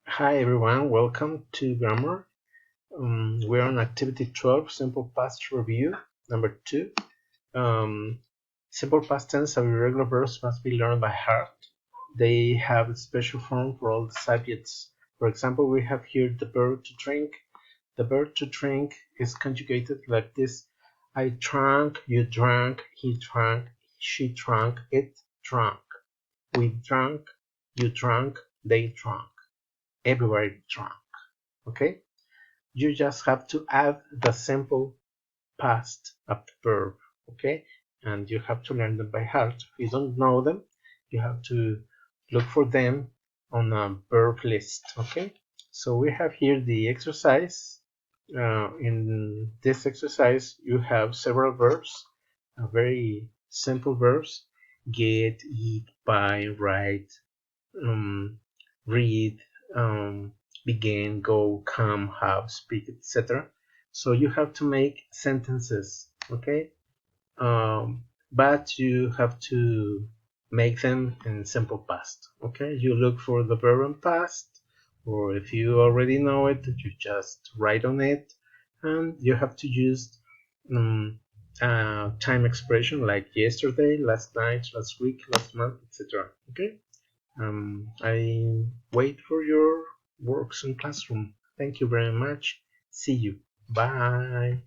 Hi everyone, welcome to Grammar. We're on activity 12, simple past review, number 2. Simple past tense of irregular verbs must be learned by heart. They have a special form for all the subjects. For example, we have here the verb to drink. The verb to drink is conjugated like this. I drank, you drank, he drank, she drank, it drank. We drank, you drank, they drank. Everybody drank. Okay, you just have to add the simple past of the verb. Okay, and you have to learn them by heart. If you don't know them, you have to look for them on a verb list. Okay, so we have here the exercise. In this exercise you have several verbs, very simple verbs: get, eat, buy, write, um, read, begin, go, come, have, speak, etc. So you have to make sentences, okay? But you have to make them in simple past, okay? You look for the verb in past, or if you already know it, you just write on it, and you have to use time expression like yesterday, last night, last week, last month, etc. Okay? I wait for your works in classroom. Thank you very much. See you. Bye.